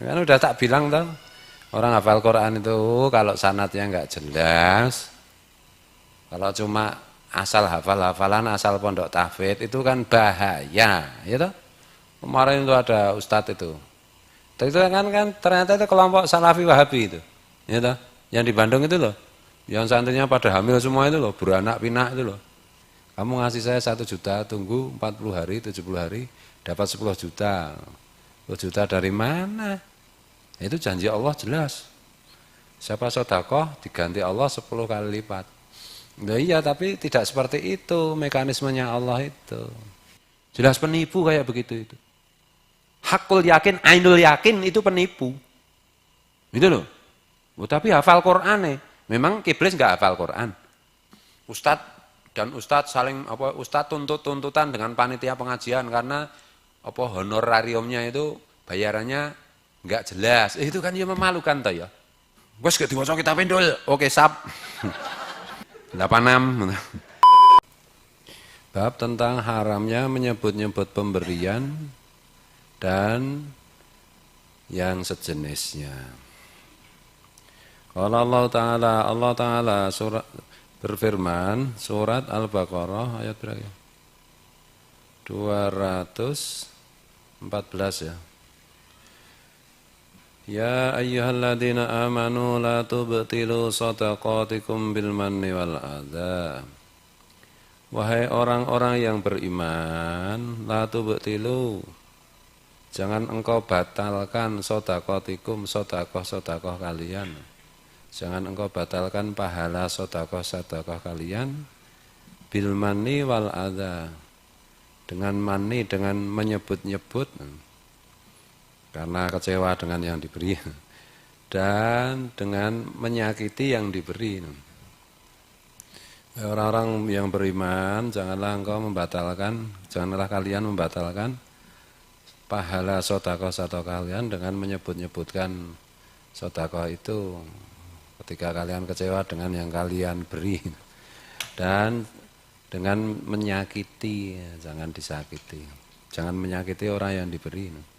Kan udah tak bilang tuh, orang hafal Quran itu kalau sanadnya nggak jelas, kalau cuma asal hafal-hafalan, asal pondok tahfidz itu kan bahaya, ya toh? Kemarin itu ada ustadz itu. Itu kan ternyata itu kelompok Salafi Wahabi itu. Ya toh? Yang di Bandung itu loh. Yang santrinya pada hamil semua itu loh, beranak pinak itu loh. Kamu ngasih saya 1 juta, tunggu 40 hari, 70 hari, dapat 10 juta. 10 juta dari mana? Itu janji Allah jelas. Siapa sodakoh diganti Allah 10 kali lipat. Nah, iya, tapi tidak seperti itu mekanismenya Allah itu. Jelas penipu kayak begitu itu. Hakul yakin, ainul yakin itu penipu. Gitu loh. Oh, tapi hafal Quran nih. Memang Kiblis nggak hafal Quran. Ustadz dan ustadz saling ustadz tuntutan dengan panitia pengajian karena honorariumnya itu bayarannya nggak jelas. Itu kan ya memalukan toh ya. Wes gak diwaca kita pendol. Oke, sap. 86. Bab tentang haramnya menyebut-nyebut pemberian dan yang sejenisnya. Kalau Allah Ta'ala surat berfirman, surat Al-Baqarah ayat berapa? 214 ya. Ya ayyuhalladzina amanu la tubtilu shadaqatikum bil manni wal adza. Wahai orang-orang yang beriman, la tubtilu, jangan engkau batalkan shadaqatikum, sedekah-sedekah kalian. Jangan engkau batalkan pahala sedekah-sedekah kalian bil manni wal adza. Dengan manni, dengan menyebut-nyebut karena kecewa dengan yang diberi, dan dengan menyakiti yang diberi. Orang-orang yang beriman, janganlah kalian membatalkan pahala sedekah kalian dengan menyebut-nyebutkan sedekah itu ketika kalian kecewa dengan yang kalian beri, dan dengan menyakiti, jangan disakiti, jangan menyakiti orang yang diberi.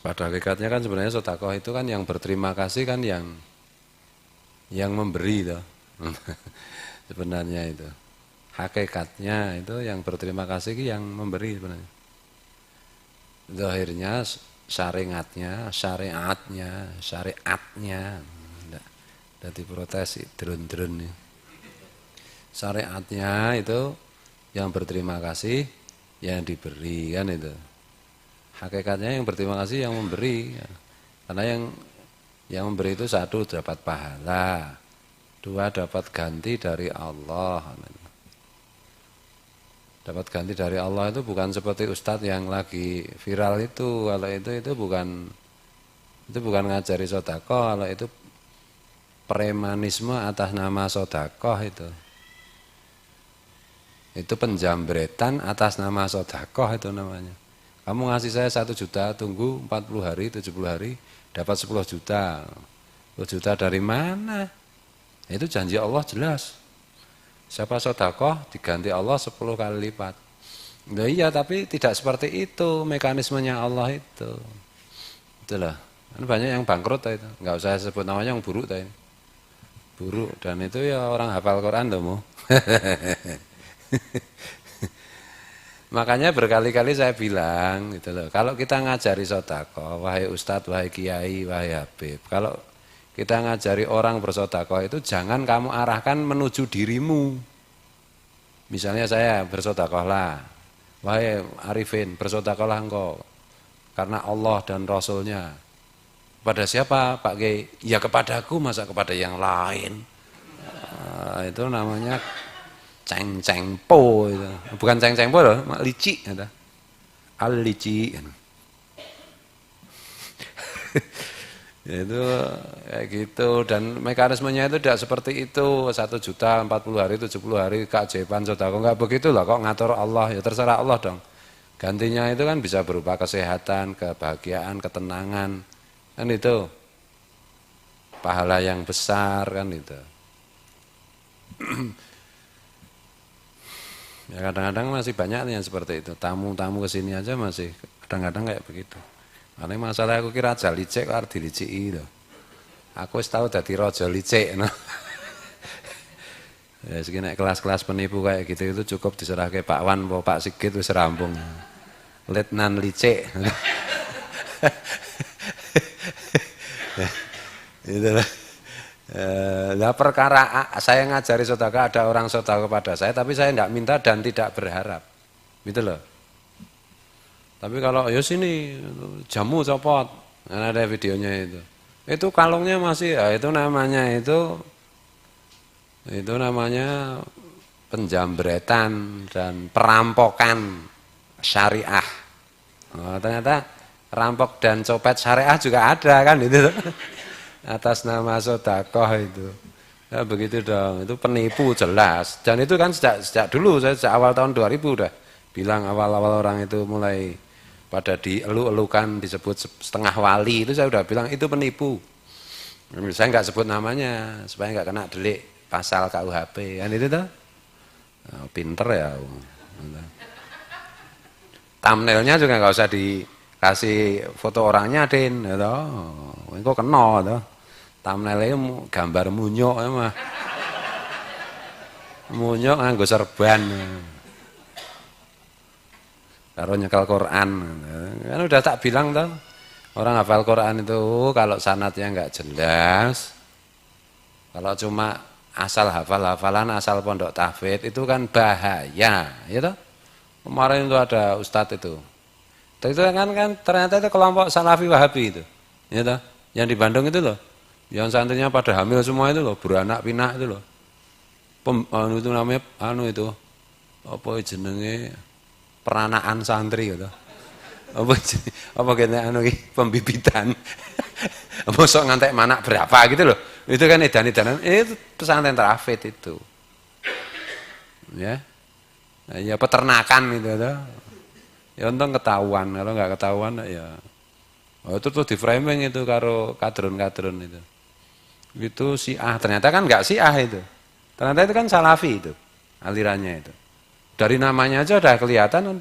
Pada hakikatnya kan sebenarnya sedekah itu kan yang berterima kasih kan yang memberi toh. Sebenarnya itu. Hakikatnya itu yang berterima kasih yang memberi sebenarnya. Zahirnya syariatnya ndak diprotes drun-drun. Syariatnya itu yang berterima kasih yang diberi kan itu. Hakikatnya yang berterima kasih yang memberi, karena yang memberi itu 1 dapat pahala, 2 dapat ganti dari Allah. Dapat ganti dari Allah itu bukan seperti ustadz yang lagi viral itu. Kalau itu bukan ngajari sedekah, kalau itu premanisme atas nama sedekah itu. Itu penjambretan atas nama sedekah itu namanya. Kamu ngasih saya 1 juta, tunggu 40 hari, 70 hari, dapat 10 juta. 10 juta dari mana? Itu janji Allah jelas. Siapa sedekah diganti Allah 10 kali lipat. Nah, iya, tapi tidak seperti itu mekanismenya Allah itu. Itulah. Banyak yang bangkrut itu. Enggak usah sebut namanya, yang buruk tadi. Buruk, dan itu ya orang hafal Quran loh, Mo. Makanya berkali-kali saya bilang gitu loh, kalau kita ngajari sedekah, wahai ustadz, wahai kiai, wahai habib, kalau kita ngajari orang bersedekah itu jangan kamu arahkan menuju dirimu. Misalnya saya bersedekahlah, wahai Arifin, bersedekahlah engkau karena Allah dan Rasulnya. Pada siapa Pak Kiai? Ya kepadaku, masa kepada yang lain. Itu namanya ceng-ceng-po itu. Bukan ceng-ceng-po loh, lici gitu. Al-lici. Itu kayak gitu, dan mekanismenya itu tidak seperti itu. 1 juta 40 hari, 70 hari keajaiban sedekah, enggak begitu lah, kok ngatur Allah, ya terserah Allah dong. Gantinya itu kan bisa berupa kesehatan, kebahagiaan, ketenangan. Kan itu. Pahala yang besar kan itu. Ya kadang-kadang masih banyak yang seperti itu. Tamu-tamu kesini aja masih Kadang-kadang kayak begitu. Karena masalah aku kira aja licik kok diliciki lho. Aku wis tau dadi raja licik no. Ya segini kelas-kelas penipu kayak gitu itu cukup diserahke Pak Wan atau Pak Sigit wis rampung. Letnan licik. Itulah. Lah perkara saya ngajari sedekah, ada orang sedekah kepada saya tapi saya tidak minta dan tidak berharap. Gitu loh. Tapi kalau ya sini jamu copot, kan ada videonya itu. Itu kalungnya masih ya itu namanya penjambretan dan perampokan syariah. Oh, ternyata rampok dan copet syariah juga ada kan itu. Atas nama sedekah itu. Ya begitu dong, itu penipu jelas. Dan itu kan sejak dulu, saya sejak awal tahun 2000 udah bilang awal-awal orang itu mulai pada dielu-elukan disebut setengah wali, itu saya udah bilang itu penipu. Saya nggak sebut namanya supaya nggak kena delik pasal KUHP kan itu tuh. Nah, pinter ya. Thumbnailnya juga nggak usah dikasih foto orangnya Din, gitu. Engko kena to. Thumbnailnya gambar munyuk mah. Munyuk nganggo serban. Karo nyekel Quran. Kan udah tak bilang toh. Orang hafal Quran itu kalau sanadnya enggak jelas. Kalau cuma asal hafal-hafalan, asal pondok tahfidz itu kan bahaya, ya toh? Kemarin itu ada ustadz itu. Itu kan ternyata itu kelompok Salafi Wahabi itu. Ya toh? Yang di Bandung itu loh. Yang santrinya pada hamil semua itu loh, beranak pinak itu loh. Itu namanya itu apa jenenge peranaan santri gitu. Apa kene pembibitan. Apa sok ngantek manak berapa gitu loh. Itu kan edan-edanan itu pesantren tahfidz itu. Ya. Nah, ya peternakan itu tuh. Ya untung ketahuan, kalau nggak ketahuan ya itu tuh di framing itu karo kadrun-kadrun itu. Itu Syiah, ternyata kan nggak Syiah itu. Ternyata itu kan Salafi itu alirannya itu. Dari namanya aja udah kelihatan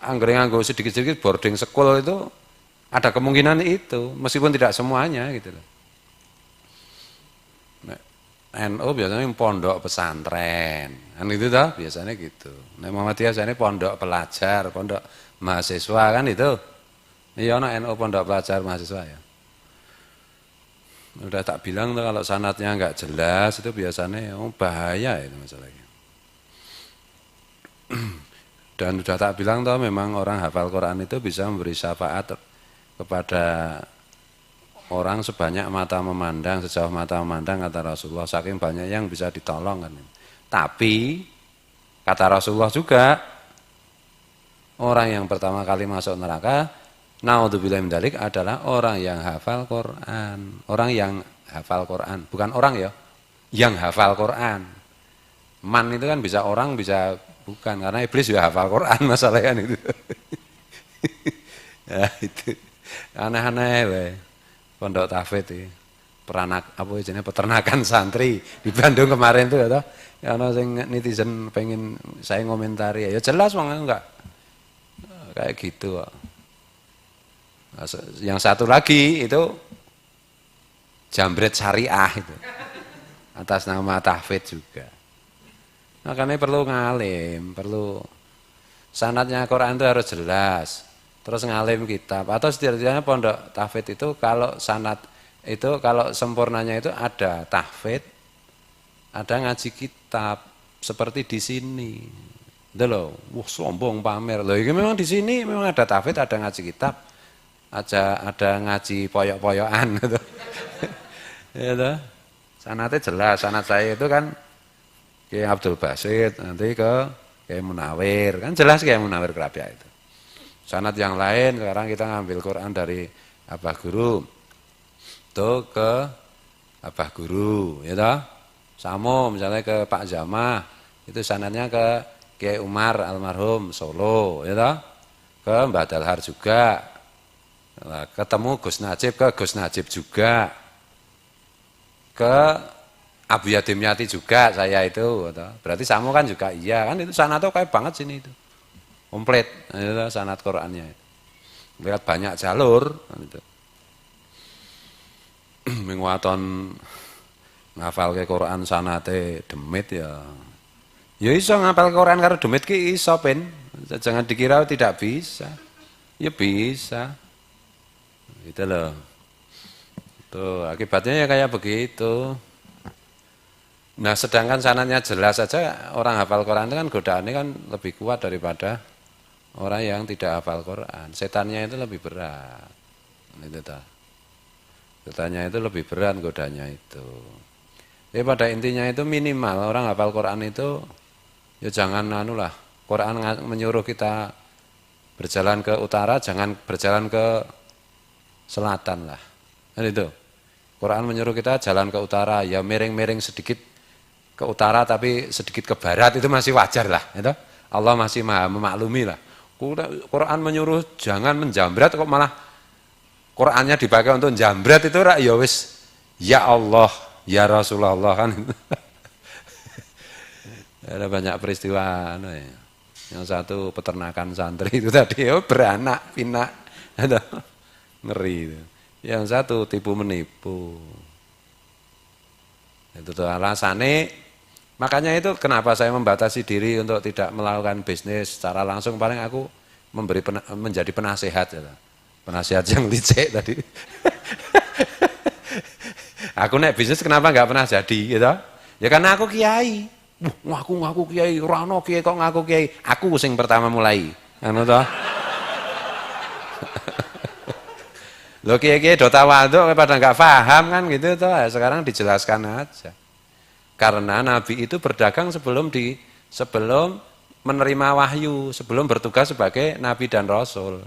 anggo sedikit-sedikit boarding school itu ada kemungkinan itu, meskipun tidak semuanya gitu loh. NU biasanya pondok pesantren, kan itu dah biasanya gitu. Nah, Muhammadiyah biasanya pondok pelajar, pondok mahasiswa kan itu. Iya, NU pondok pelajar mahasiswa ya. Udah tak bilang tuh kalau sanadnya nggak jelas itu biasanya bahaya itu masalahnya. Dan sudah tak bilang tuh memang orang hafal Quran itu bisa memberi syafaat kepada orang sebanyak mata memandang, sejauh mata memandang kata Rasulullah, saking banyak yang bisa ditolong kan. Tapi kata Rasulullah juga orang yang pertama kali masuk neraka naudzubillah min dzalik adalah orang yang hafal Quran. Orang yang hafal Quran, bukan orang ya, yang hafal Quran. Man itu kan bisa orang, bisa bukan, karena iblis juga hafal Quran masalahnya itu. Ya itu aneh-aneh we. Pondok tahfidz iki. Peranak apa jenenge peternakan santri di Bandung kemarin tuh ya. Ya ana sing netizen pengen saya ngomentari ya jelas wong enggak kayak gitu kok. Yang satu lagi itu jambret syariah itu. Atas nama tahfidz juga. Makanya perlu ngalim, perlu sanadnya Quran itu harus jelas. Terus ngalim kitab atau setidaknya pondok tahfidz itu kalau sanad itu kalau sempurnanya itu ada tahfidz, ada ngaji kitab seperti di sini. Itu loh, wah sombong pamer. Loh, ini memang di sini memang ada tahfidz, ada ngaji kitab, ada ngaji poyok-poyokan gitu. Gitu. Sanadnya jelas, sanad saya itu kan Kiai Abdul Basit nanti ke Kiai Munawir, kan jelas Kiai Munawir Kerapia itu. Sanad yang lain sekarang kita ngambil Quran dari Abah Guru itu ke Abah Guru, ya toh. Samo misalnya ke Pak Jamah, itu sanadnya ke Kiai Umar almarhum Solo, ya toh. Ke Mbah Dalhar juga. Nah, ketemu Gus Najib ke Gus Najib juga. Ke Abu Yatim Yati juga saya itu, ya toh. Berarti Samo kan juga iya kan itu sanad kayak banget sini itu. Komplit itu sanad Qur'annya. Lihat banyak jalur kan itu. Mingwaton ngafal ke Quran sanate demit ya. Ya iso ngapal Quran karo demit ki iso pen. Jangan dikira tidak bisa. Ya bisa. Gitu loh. Tuh, akibatnya ya kayak begitu. Nah, sedangkan sanatnya jelas saja orang hafal Quran itu kan godaannya kan lebih kuat daripada orang yang tidak hafal Quran. Setannya itu lebih berat. Itu ta. Setannya itu lebih berat godanya itu. Jadi pada intinya itu minimal orang hafal Quran itu ya jangan anulah. Quran menyuruh kita berjalan ke utara, jangan berjalan ke selatan lah. Kan itu. Quran menyuruh kita jalan ke utara, ya miring-miring sedikit ke utara tapi sedikit ke barat itu masih wajar lah. Itu. Allah masih maha memaklumi lah. Quran menyuruh jangan menjambret kok malah Qurannya dipakai untuk jambret itu ya wis ya Allah, ya Rasulullah kan. Ada banyak peristiwa ya. Yang satu peternakan santri itu tadi beranak pinak ada ngeri itu. Yang satu tipu menipu. Itu tuh alasannya. Makanya itu kenapa saya membatasi diri untuk tidak melakukan bisnis secara langsung. Paling aku menjadi penasehat ya. Penasehat yang licik tadi. Aku naik bisnis kenapa nggak pernah jadi gitu? Ya karena aku kiai. Ngaku kiai, rano kiai kok ngaku kiai. Aku sing pertama mulai. Anu toh. Lo kiai-kiai do tawadhu pada nggak paham kan gitu toh. Sekarang dijelaskan aja. Karena Nabi itu berdagang sebelum menerima wahyu, sebelum bertugas sebagai Nabi dan Rasul.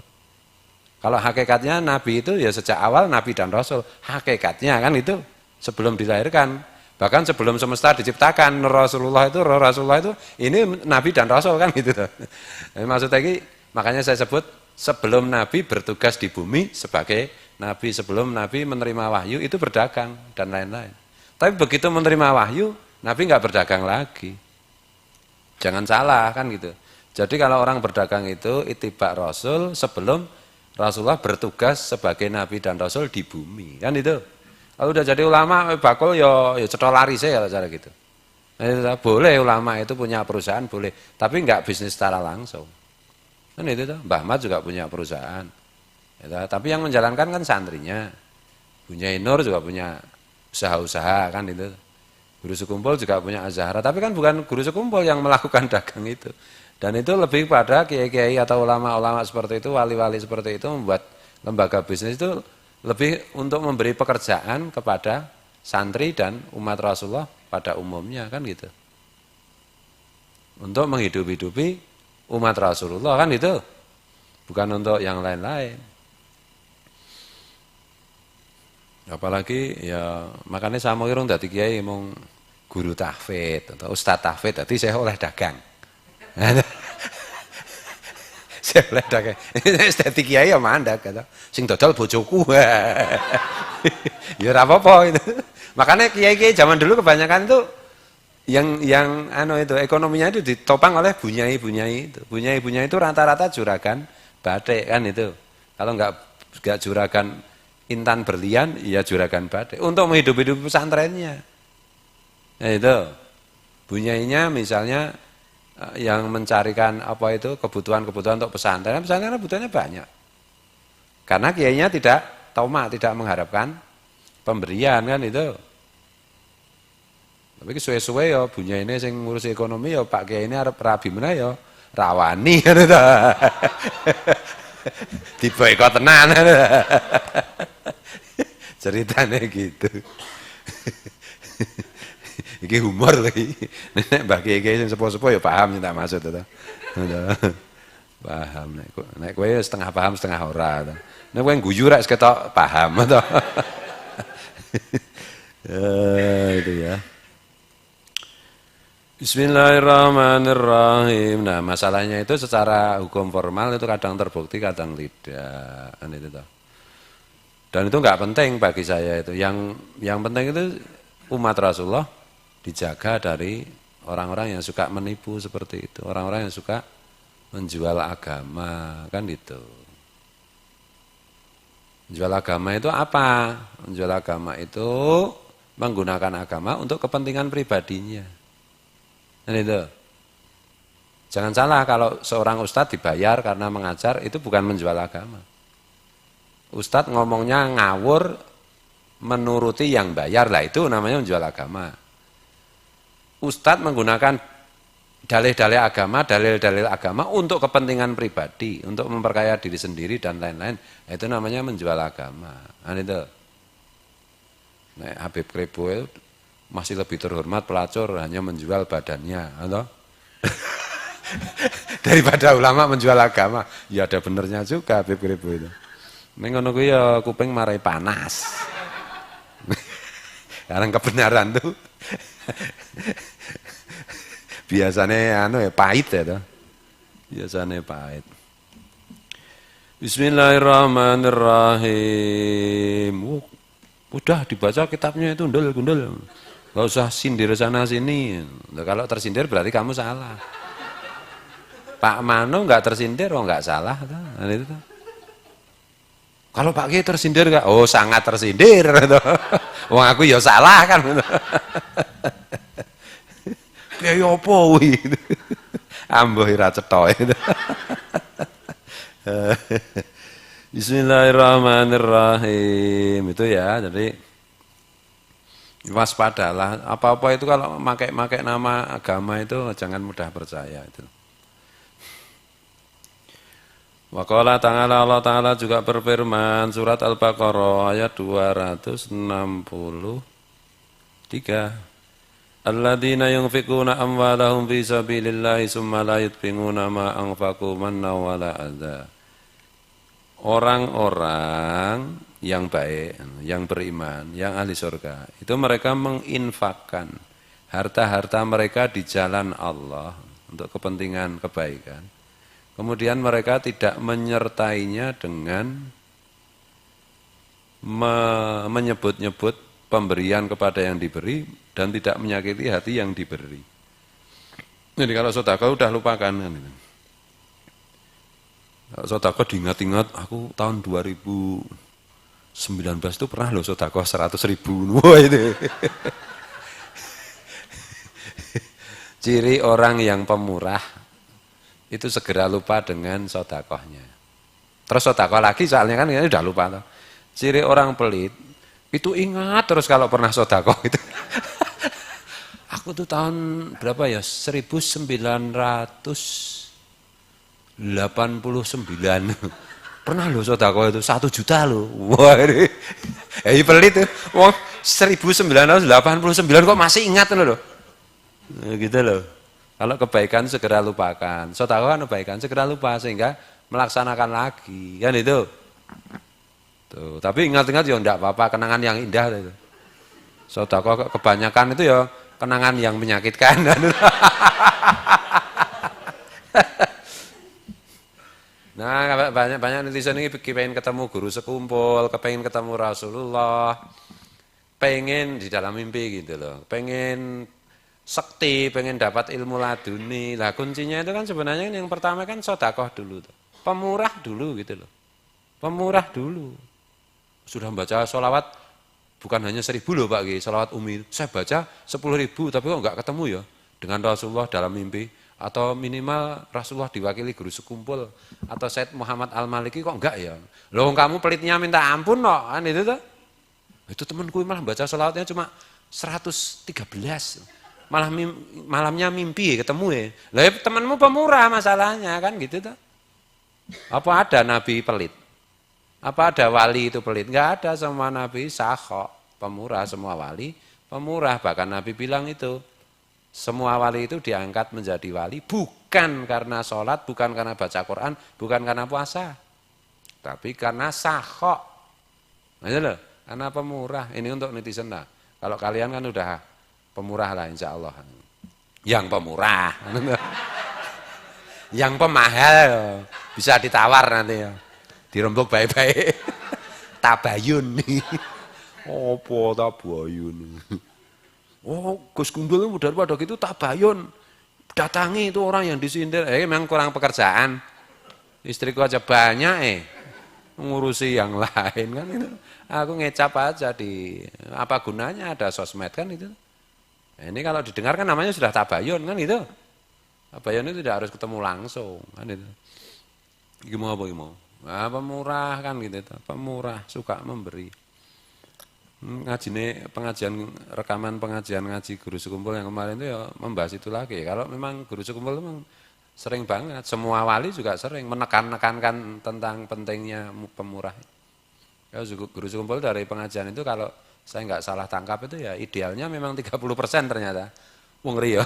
Kalau hakikatnya Nabi itu ya sejak awal Nabi dan Rasul. Hakikatnya kan itu sebelum dilahirkan. Bahkan sebelum semesta diciptakan Rasulullah itu ini Nabi dan Rasul kan gitu. Maksudnya ini, makanya saya sebut sebelum Nabi bertugas di bumi sebagai Nabi, sebelum Nabi menerima wahyu itu berdagang dan lain-lain. Tapi begitu menerima wahyu, Nabi nggak berdagang lagi. Jangan salah kan gitu. Jadi kalau orang berdagang itu ittiba Rasul sebelum Rasulullah bertugas sebagai Nabi dan Rasul di bumi kan itu. Kalau udah jadi ulama bakul ya cetol lari saya kalau cara gitu. Boleh ulama itu punya perusahaan boleh, tapi nggak bisnis secara langsung. Kan itu tuh. Mbah Mat juga punya perusahaan. Ya, tapi yang menjalankan kan santrinya. Bunyai Nur juga punya usaha-usaha kan itu. Guru Sekumpul juga punya Azhara, tapi kan bukan Guru Sekumpul yang melakukan dagang itu. Dan itu lebih pada kiai-kiai atau ulama-ulama seperti itu, wali-wali seperti itu membuat lembaga bisnis itu lebih untuk memberi pekerjaan kepada santri dan umat Rasulullah pada umumnya kan gitu. Untuk menghidup-hidupi umat Rasulullah kan itu. Bukan untuk yang lain-lain. Apalagi ya makanya saya mau irung dadi kiai mung guru tahfidz atau ustaz tahfidz dadi saya oleh dagang. Saya oleh dagang. Dadi kiai ya mandek kata. Sing dodol bojoku. Ya ora apa-apa itu. Makanya kiai-kiai zaman dulu kebanyakan itu yang itu ekonominya itu ditopang oleh bunyai-bunyai itu. Bunyai-bunyai itu rata-rata juragan batik kan itu. Kalau enggak juragan intan berlian, ya juragan batik. Untuk menghidupi pesantrennya. Nah itu, bunyainya misalnya yang mencarikan apa itu kebutuhan-kebutuhan untuk pesantren. Pesantren kebutuhannya banyak. Karena kiainya tidak tamak, tidak mengharapkan pemberian kan itu. Tapi suwe-suwe ya bunyaine sing ngurusi ekonomi ya Pak Kiai ini arep rabi meneh ya rawani kan itu. Diboikot tenan. Ceritanya gitu. Iki humor lagi. Nek Mbah Kiai sing sepuh-sepuh ya paham tak maksud itu. Paham nek kowe setengah paham setengah ora to. Nek kowe guyu rek ketok paham to. Itu ya. Bismillahirrahmanirrahim. Nah, masalahnya itu secara hukum formal itu kadang terbukti, kadang tidak. Kan itu toh. Dan itu enggak penting bagi saya itu. Yang penting itu umat Rasulullah dijaga dari orang-orang yang suka menipu seperti itu. Orang-orang yang suka menjual agama, kan itu. Menjual agama itu apa? Menjual agama itu menggunakan agama untuk kepentingan pribadinya. Dan itu. Jangan salah kalau seorang ustadz dibayar karena mengajar itu bukan menjual agama. Ustadz ngomongnya ngawur menuruti yang bayar lah itu namanya menjual agama. Ustadz menggunakan dalil-dalil agama untuk kepentingan pribadi, untuk memperkaya diri sendiri dan lain-lain, itu namanya menjual agama. Nah, itu. Nah, Habib Kribo itu masih lebih terhormat pelacur hanya menjual badannya, atau? Daripada ulama menjual agama. Ya ada benernya juga Habib Kribo itu. Ning ngono kuwi ya kuping marai panas. Sekarang kebenaran tuh biasanya pahit ya toh. Biasanya pahit. Bismillahirrahmanirrahim. Udah dibaca kitabnya itu gundul. Gak usah sindir sana sini. Kalau tersindir berarti kamu salah. Pak Mano nggak tersindir, nggak salah. Itu. Kalau Pak Kiai tersindir nggak? Oh sangat tersindir. Wong aku ya salah kan. Kiai opo gitu. Ambuh ira cetha itu. Bismillahirrahmanirrahim. Itu ya, jadi waspadalah. Apa-apa itu kalau pakai nama agama itu jangan mudah percaya itu. Wa qala ta'ala, Allah Ta'ala juga berfirman surat Al-Baqarah ayat 263. Alladzina yunfikuna amwalahum fi sabilillahi summa la yutbinguna ma anfaqu manna wala adza. Orang-orang yang baik, yang beriman, yang ahli surga, itu mereka menginfakkan harta-harta mereka di jalan Allah untuk kepentingan kebaikan. Kemudian mereka tidak menyertainya dengan menyebut-nyebut pemberian kepada yang diberi dan tidak menyakiti hati yang diberi. Jadi kalau sedekah udah lupakan kan itu. Kalau sedekah diingat-ingat, aku tahun 2019 itu pernah loh sedekah 100.000. Wah itu. Ciri orang yang pemurah itu segera lupa dengan sedekahnya. Terus sedekah lagi soalnya kan ini udah lupa. Ciri orang pelit itu ingat terus kalau pernah sedekah itu. Aku tuh tahun berapa ya? 1989. Pernah loh sedekah itu 1 juta loh. Wah ini pelit tuh. Wong 1989 kok masih ingat loh. Gitu loh. Kalau kebaikan segera lupakan, sedekah kan kebaikan segera lupa sehingga melaksanakan lagi, kan itu. Tuh, tapi ingat-ingat ya enggak apa-apa, kenangan yang indah itu. Sedekah kebanyakan itu ya kenangan yang menyakitkan. Nah, banyak netizen ini pengen ketemu guru sekumpul, pengen ketemu Rasulullah, pengen di dalam mimpi gitu loh, pengen sekti, pengen dapat ilmu laduni. Lah kuncinya itu kan sebenarnya yang pertama kan sedekah dulu tuh. Pemurah dulu gitu loh. Pemurah dulu. Sudah baca sholawat bukan hanya 1.000 loh Pak Ki, sholawat umi. Saya baca 10.000 tapi kok enggak ketemu ya dengan Rasulullah dalam mimpi. Atau minimal Rasulullah diwakili guru sekumpul. Atau Said Muhammad Al-Maliki kok enggak ya. Loh kamu pelitnya minta ampun kok, kan itu tuh. Itu temanku malah baca sholawatnya cuma 113. Malamnya mimpi ketemu ya. Lah ya temanmu pemurah masalahnya kan gitu tuh. Apa ada nabi pelit? Apa ada wali itu pelit? Enggak ada, semua nabi sakho, pemurah, semua wali pemurah. Bahkan nabi bilang itu semua wali itu diangkat menjadi wali bukan karena sholat, bukan karena baca Quran, bukan karena puasa. Tapi karena sakho. Nah, itu loh, karena pemurah. Ini untuk netizen lah. Kalau kalian kan udah pemurah lah insya Allah. Yang pemurah. Yang pemahal bisa ditawar nanti ya. Dirembuk baik-baik. Tabayun. Apa tabayun? Oh, Gus Gundul daripada gitu tabayun. Datangi itu orang yang disindir. Memang kurang pekerjaan. Istriku aja banyak ngurusi yang lain kan itu. Aku ngecap aja di apa gunanya ada sosmed kan itu. Nah, ini kalau didengar kan namanya sudah tabayun kan itu. Tabayun itu tidak harus ketemu langsung kan itu. Gimana apa gimana? Nah, pemurah kan gitu, pemurah suka memberi. Pengajian rekaman pengajian ngaji guru sekumpul yang kemarin itu ya membahas itu lagi. Kalau memang guru sekumpul memang sering banget, semua wali juga sering menekankan tentang pentingnya pemurah. Ya, guru sekumpul dari pengajian itu kalau saya nggak salah tangkap itu ya idealnya memang 30% ternyata. Wong riyo.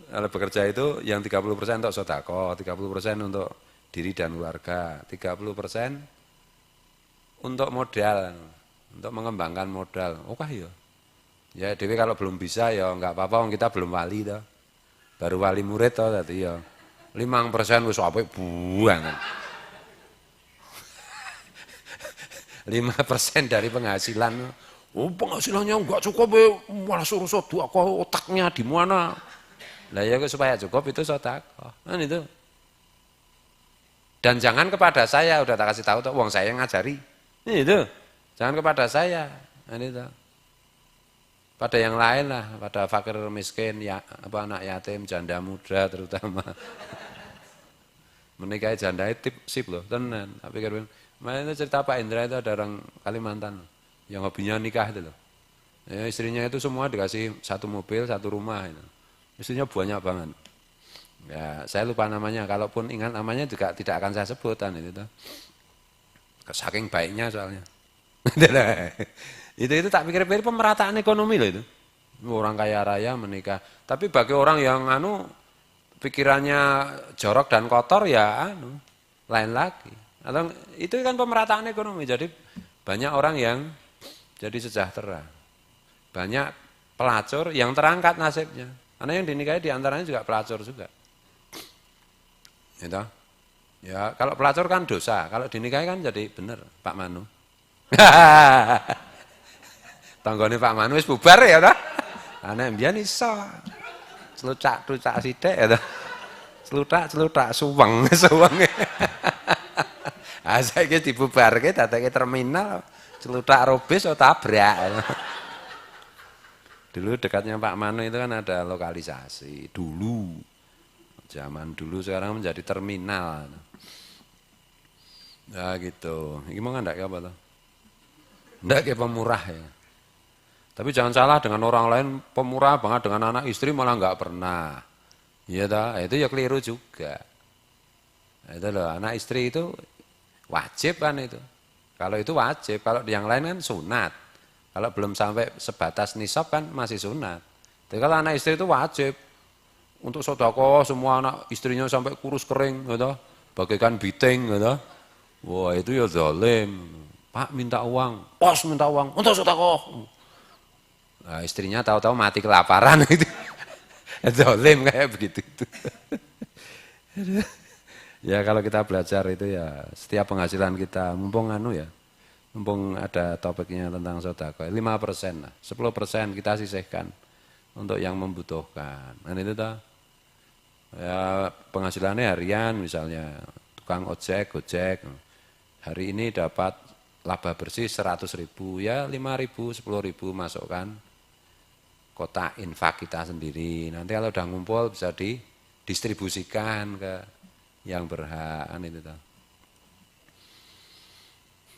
Kalau bekerja itu yang 30% untuk sodako, 30% untuk diri dan keluarga, 30% untuk modal, untuk mengembangkan modal. Oh kah ya? Ya Dewi kalau belum bisa ya nggak apa-apa, kita belum wali toh. Baru wali murid toh tadi ya. 5% wis apik buang. 5% dari penghasilan. Oh penghasilannya enggak cukup, malah suruh sedekah, otaknya di mana? Lah ya supaya cukup itu sedekah. Kan itu. Dan jangan kepada saya, udah tak kasih tahu tuh, uang saya yang ngajari. Itu. Jangan kepada saya. Kan itu. Pada yang lain lah, pada fakir miskin, ya, apa anak yatim, janda muda terutama. Menikahi janda itu sip loh, tenan. Tapi kemarin itu cerita Pak Indra itu ada orang Kalimantan yang hobinya nikah itu loh. Ya, istrinya itu semua dikasih satu mobil, satu rumah. Itu. Istrinya banyak banget. Ya, saya lupa namanya. Kalaupun ingat namanya juga tidak akan saya sebutkan itu. Saking baiknya soalnya. Itu tak pikir-pikir pemerataan ekonomi loh itu. Orang kaya raya menikah. Tapi bagi orang yang pikirannya jorok dan kotor ya lain lagi. Atau itu kan pemerataan ekonomi. Jadi banyak orang yang jadi sejahtera. Banyak pelacur yang terangkat nasibnya. Karena yang dinikahi diantaranya juga pelacur juga. Gitu. Ya kalau pelacur kan dosa. Kalau dinikahi kan jadi benar Pak Manu. Tanggane Pak Manu wis bubar ya ta? Ana mbiyen iso. Celucak-celucak sithik ya ta. Celutak-celutak suweng. Ah saiki dibubarke dadekke terminal. Celutak robis atau tabrak. Dulu dekatnya Pak Manu itu kan ada lokalisasi. Dulu. Zaman dulu sekarang menjadi terminal. Ya gitu. Iki mau ndak apa to? Ndak kayak pemurah ya. Tapi jangan salah dengan orang lain pemurah banget dengan anak istri malah nggak pernah. Iya dah, itu ya keliru juga. Itu loh, anak istri itu wajib kan itu. Kalau itu wajib, kalau yang lain kan sunat. Kalau belum sampai sebatas nisab kan masih sunat. Tapi kalau anak istri itu wajib. Untuk sedekah semua anak istrinya sampai kurus kering gitu. Bagaikan biting gitu. Wah, itu ya zalim. Pak minta uang, pos minta uang untuk sedekah. Nah, istrinya tahu-tahu mati kelaparan itu. Zalim kayak begitu itu. Ya kalau kita belajar itu ya setiap penghasilan kita mumpung mumpung ada topiknya tentang sedekah 5% lah, 10% kita sisihkan untuk yang membutuhkan. Dan itu toh ya penghasilannya harian misalnya tukang ojek, gojek. Hari ini dapat laba bersih 100.000 ya 5.000, 10.000 masukkan kotak infak kita sendiri. Nanti kalau udah ngumpul bisa didistribusikan ke yang berhak itu toh.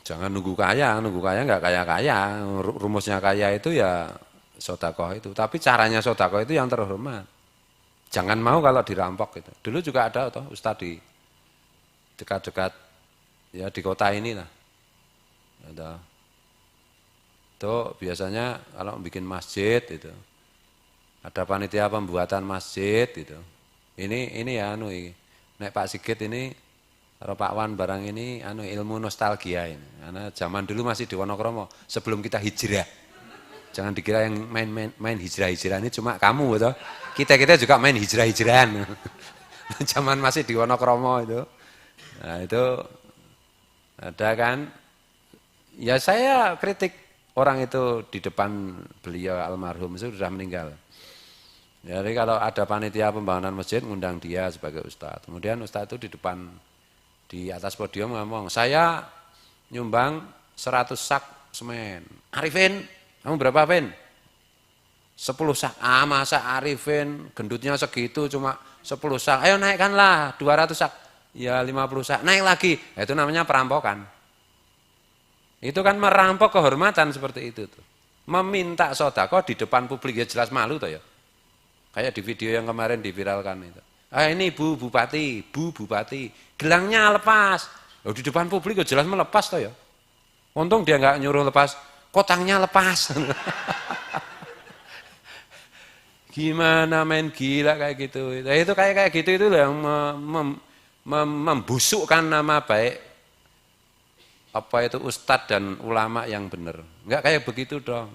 Jangan nunggu kaya nggak kaya-kaya. Rumusnya kaya itu ya sedekah itu. Tapi caranya sedekah itu yang terhormat. Jangan mau kalau dirampok gitu. Dulu juga ada toh ustaz di dekat-dekat ya di kota ini lah. Ada. Itu biasanya kalau bikin masjid itu ada panitia pembuatan masjid itu. Ini ya nek Pak Sigit ini kalau Pak Wan barang ini ilmu nostalgia ini. Karena zaman dulu masih di Wonokromo sebelum kita hijrah. Jangan dikira yang main hijrah-hijrah ini cuma kamu gitu. Kita juga main hijrah-hijrahan. Zaman masih di Wonokromo itu. Nah, itu ada kan. Ya saya kritik orang itu di depan beliau almarhum itu sudah meninggal. Jadi kalau ada panitia pembangunan masjid ngundang dia sebagai ustadz. Kemudian ustadz itu di depan Di atas podium ngomong, saya nyumbang 100 sak semen. Arifin, kamu berapa, Vin? 10 sak. Ah, masa Arifin gendutnya segitu cuma 10 sak. Ayo naikkanlah 200 sak. Ya 50 sak. Naik lagi. Itu namanya perampokan. Itu kan merampok kehormatan seperti itu tuh. Meminta sedekah di depan publik ya jelas malu tuh ya. Kayak di video yang kemarin diviralkan itu. Ah ini Bu Bupati, Bu Bupati, gelangnya lepas. Loh, di depan publik ya jelas melepas tuh ya. Untung dia nggak nyuruh lepas, kotangnya lepas. Gimana main gila kayak gitu. Nah, itu kayak gitu itu yang membusukkan nama baik apa itu ustadz dan ulama yang benar. Enggak kayak begitu dong.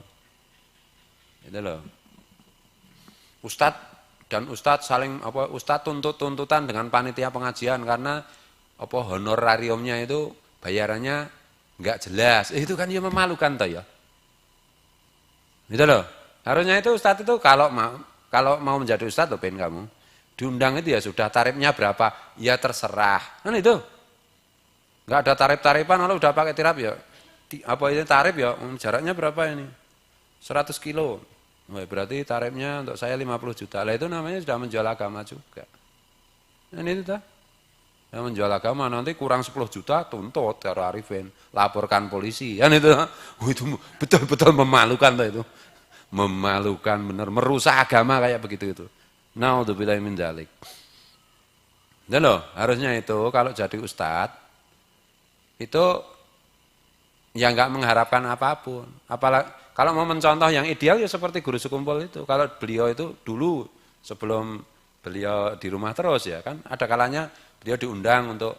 Itu loh. Ustadz dan ustadz saling apa ustadz tuntutan dengan panitia pengajian karena apa honorariumnya itu bayarannya enggak jelas. Itu kan ya memalukan toh ya. Gitu loh. Harusnya itu ustadz itu kalau mau menjadi ustadz loh pengen kamu diundang itu ya sudah tarifnya berapa ya terserah. Kan itu. Enggak ada tarif-tarifan kalau udah pakai tirap ya. Apa ini tarif ya? Jaraknya berapa ini? 100 kilo. Wah, berarti tarifnya untuk saya 50 juta. Lah itu namanya sudah menjual agama juga. Nah, ini tuh. Ya, menjual agama nanti kurang 10 juta tuntut karo Arifin, laporkan polisi. Kan itu. Itu betul-betul memalukan tuh itu. Memalukan bener, merusak agama kayak begitu itu. Naudzubillahi min dzalik. Dan loh, harusnya itu kalau jadi ustadz itu ya enggak mengharapkan apapun. Apalagi kalau mau mencontoh yang ideal ya seperti guru sekumpul itu. Kalau beliau itu dulu sebelum beliau di rumah terus ya kan ada kalanya beliau diundang untuk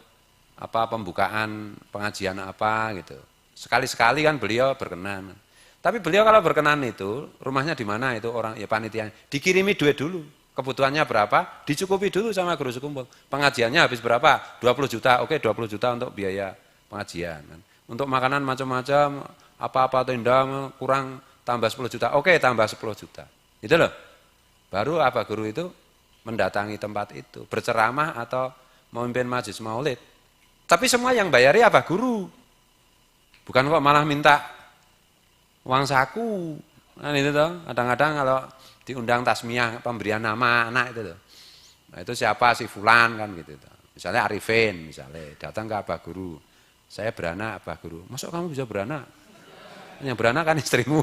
apa pembukaan pengajian apa gitu. Sekali-sekali kan beliau berkenan. Tapi beliau kalau berkenan itu rumahnya di mana itu orang ya panitianya dikirimi duit dulu. Kebutuhannya berapa? Dicukupi dulu sama guru sekumpul. Pengajiannya habis berapa? 20 juta. Oke, 20 juta untuk biaya pengajian. Untuk makanan macam-macam, apa-apa tenda kurang tambah 10 juta. Oke, tambah 10 juta. Itu loh. Baru apa guru itu mendatangi tempat itu, berceramah atau memimpin majelis maulid. Tapi semua yang bayari apa? Guru. Bukan kok malah minta uang saku. Nah itu tuh, kadang-kadang kalau diundang tasmiyah pemberian nama anak itu tuh. Nah itu siapa si fulan kan gitu tuh. Misalnya Arifin misalnya datang ke Abah Guru. Saya beranak Abah Guru. Masuk kamu bisa beranak? Yang beranak kan istrimu.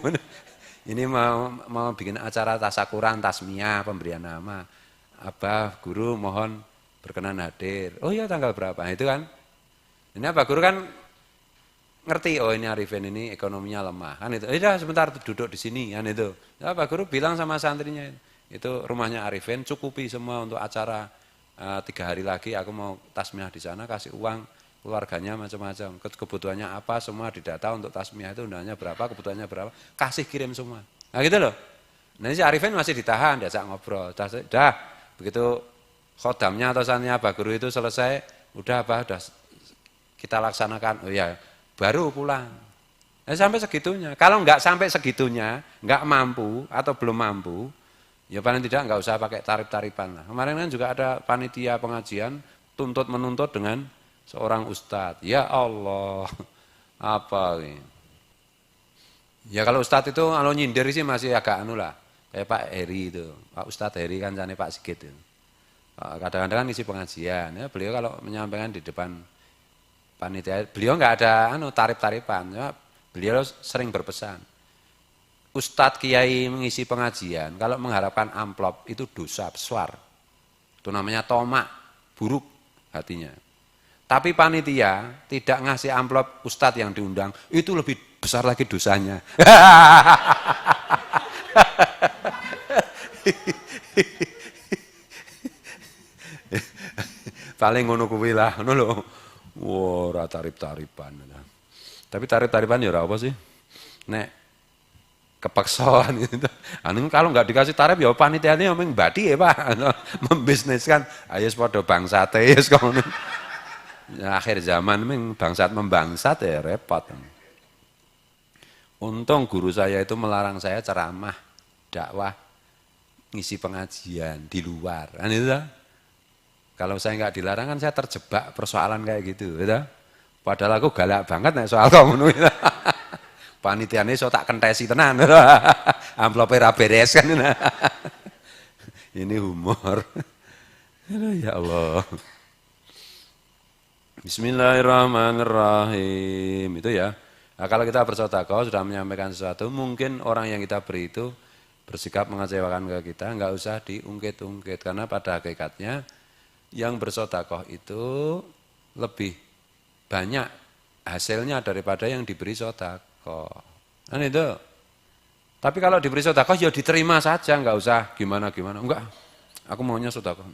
Ini mau bikin acara tasakuran, tasmiyah, pemberian nama. Abah Guru mohon berkenan hadir. Oh iya tanggal berapa? Nah, itu kan. Ini Abah Guru kan ngerti, oh ini Arifin ini ekonominya lemah. Kan itu. Udah sebentar duduk di sini kan itu. Ya, Abah Guru bilang sama santrinya itu rumahnya Arifin cukupi semua untuk acara 3 hari lagi aku mau tasmiyah di sana kasih uang keluarganya macam-macam, kebutuhannya apa semua didata untuk tasmiyah itu undangannya berapa, kebutuhannya berapa, kasih kirim semua. Nah gitu loh. Nah si Arifin masih ditahan, diajak ngobrol. Dah begitu khodamnya atau sannya Abah Guru itu selesai, udah kita laksanakan. Oh ya, baru pulang. Nah, sampai segitunya. Kalau nggak sampai segitunya, nggak mampu atau belum mampu, ya paling tidak nggak usah pakai tarif-tarifan lah. Kemarin kan juga ada panitia pengajian tuntut menuntut dengan seorang ustadz, ya Allah, apa ini? Ya kalau ustadz itu kalau nyindir sih masih agak anu lah, kayak Pak Heri itu, Pak Ustadz Heri kan jane Pak Sigit itu. Kadang-kadang kan isi pengajian, ya beliau kalau menyampaikan di depan panitia, beliau nggak ada anu tarif-tarifan, ya, beliau sering berpesan. Ustadz Kiai mengisi pengajian, kalau mengharapkan amplop itu dosa besar, itu namanya tomak, buruk hatinya. Tapi panitia tidak ngasih amplop ustadz yang diundang, itu lebih besar lagi dosanya. Paling ngono kuwi lah, ngono lho. Ora tarif-tarifan. Tapi tarif-tarifan ya ora apa sih? Nek kepaksaan itu. Anu kalau nggak dikasih tarif ya panitiane omeng badi ya Pak. Membisniskan ayo padha bangsate wis ngono. Ya, akhir zaman bangsat membangsat ya repot. Untung guru saya itu melarang saya ceramah, dakwah, ngisi pengajian di luar. Kan itu Kalau saya nggak dilarang kan saya terjebak persoalan kayak gitu, gitu. Padahal aku galak banget nek soal ngono. Panitiane iso tak kentesi tenan. Amplope ra beres kan. Ini humor. Ya Allah. Bismillahirrahmanirrahim. Itu ya. Nah, kalau kita bersedekah sudah menyampaikan sesuatu, mungkin orang yang kita beri itu bersikap mengecewakan ke kita, enggak usah diungkit-ungkit karena pada hakikatnya yang bersedekah itu lebih banyak hasilnya daripada yang diberi sedekah. Kan itu. Tapi kalau diberi sedekah ya diterima saja, enggak usah gimana-gimana. Enggak. Aku maunya sedekah.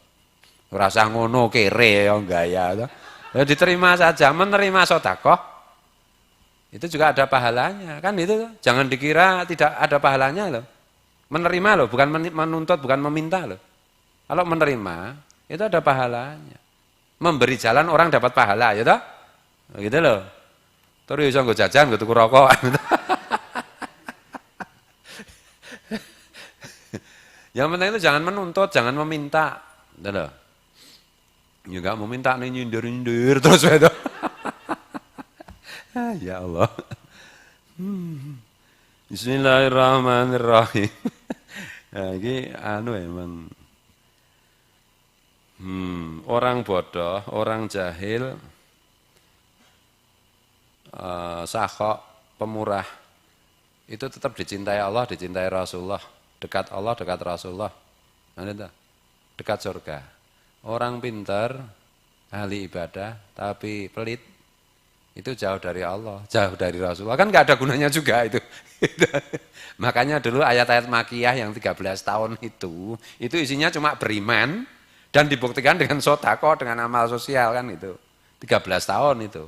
Rasa ngono kere ya gaya. Ya diterima saja, menerima sedekah itu juga ada pahalanya, kan itu. Jangan dikira tidak ada pahalanya loh. Menerima loh, bukan menuntut, bukan meminta loh. Kalau menerima, itu ada pahalanya. Memberi jalan orang dapat pahala, ya toh? Gitu loh. Terus iso nggo jajan, nggo tuku rokok. Yang penting itu jangan menuntut, jangan meminta. Gitu loh. Ya enggak meminta nih nyindir-nyindir terus itu. Ya Allah. Bismillahirrahmanirrahim. Nah, ini emang orang bodoh, orang jahil, sakhok, pemurah itu tetap dicintai Allah, dicintai Rasulullah, dekat Allah, dekat Rasulullah. Nah, dekat surga. Orang pintar, ahli ibadah, tapi pelit itu jauh dari Allah, jauh dari Rasulullah. Kan nggak ada gunanya juga itu. Makanya dulu ayat-ayat makiyah yang 13 tahun itu isinya cuma beriman dan dibuktikan dengan sedekah, dengan amal sosial kan itu. 13 tahun itu.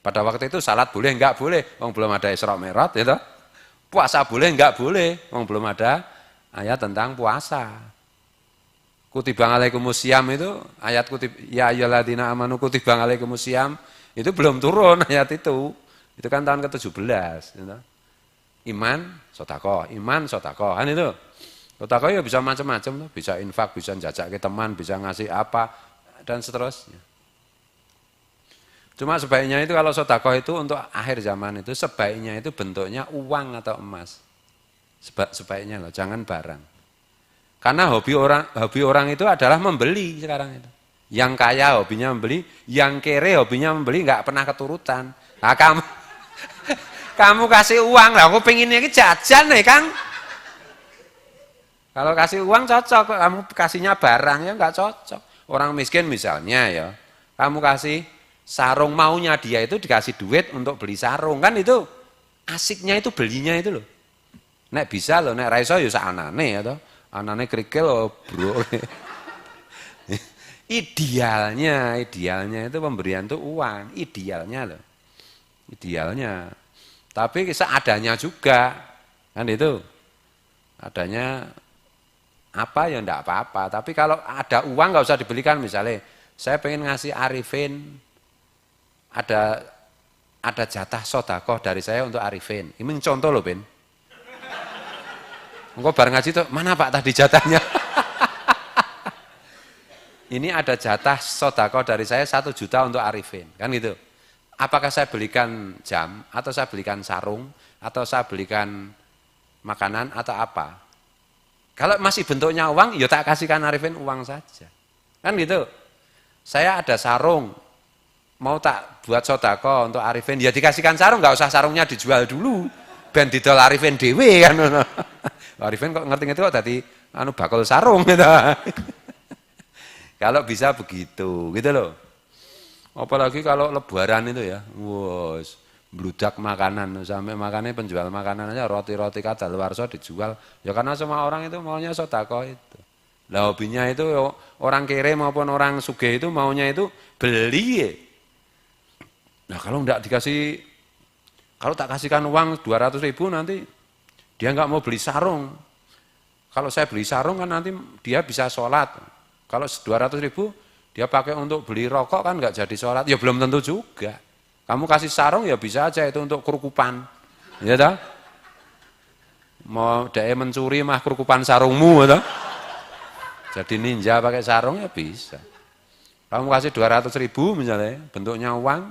Pada waktu itu salat boleh enggak boleh, wong belum ada Isra Mi'raj itu. Puasa boleh enggak boleh, wong belum ada ayat tentang puasa. Kutiba alaikumusiyam itu ayat kutib ya ayyuhalladzina amanu kutiba alaikumusiyam itu belum turun ayat itu. Itu kan tahun ke-17 gitu. Iman, sedekah, kan itu. Sedekah ya bisa macam-macam, bisa infak, bisa jajak ke teman, bisa ngasih apa dan seterusnya. Cuma sebaiknya itu kalau sedekah itu untuk akhir zaman itu sebaiknya itu bentuknya uang atau emas. Sebaiknya loh, jangan barang. Karena hobi orang itu adalah membeli sekarang itu. Yang kaya hobinya membeli, yang kere hobinya membeli, nggak pernah keturutan. Nah, kamu kasih uang lah, aku pengen ini jajan nih Kang. Kalau kasih uang cocok, kamu kasihnya barang ya nggak cocok. Orang miskin misalnya ya, kamu kasih sarung, maunya dia itu dikasih duit untuk beli sarung, kan itu asiknya itu belinya itu loh. Nek bisa loh, nek raiso ya anane ya toh. Anane kerikil loh bro. Idealnya itu pemberian itu uang, idealnya loh. Idealnya. Tapi seadanya juga. Kan itu. Adanya apa ya enggak apa-apa, tapi kalau ada uang enggak usah dibelikan. Misalnya saya pengen ngasih Arifin ada jatah sedekah dari saya untuk Arifin. Ini contoh loh, Ben. Engko bareng ngaji tuh, mana Pak tadi jatahnya? Ini ada jatah sedekah dari saya 1 juta untuk Arifin, kan gitu. Apakah saya belikan jam, atau saya belikan sarung, atau saya belikan makanan, atau apa? Kalau masih bentuknya uang, ya tak kasihkan Arifin uang saja. Kan gitu. Saya ada sarung, mau tak buat sedekah untuk Arifin, ya dikasihkan sarung, nggak usah sarungnya dijual dulu. Ben didol Arifin dhewe kan. Arifin kok ngerti-ngerti kok tadi bakul sarung gitu. Kalau bisa begitu, gitu loh. Apalagi kalau lebaran itu ya, wos, bludak makanan, sampai makannya penjual makanan aja roti-roti kadaluarsa dijual. Ya karena semua orang itu maunya sedekah itu. Lah hobinya itu orang kere maupun orang sugih itu maunya itu beli. Nah kalau enggak dikasih, kalau tak kasihkan uang 200.000 nanti dia enggak mau beli sarung. Kalau saya beli sarung kan nanti dia bisa sholat. Kalau 200.000 dia pakai untuk beli rokok kan nggak jadi sholat, ya belum tentu juga. Kamu kasih sarung ya bisa aja itu untuk kerukupan, ya dah. Mau dia mencuri mah kerukupan sarungmu, ya. Jadi ninja pakai sarung ya bisa. Kamu kasih 200.000 misalnya, bentuknya uang,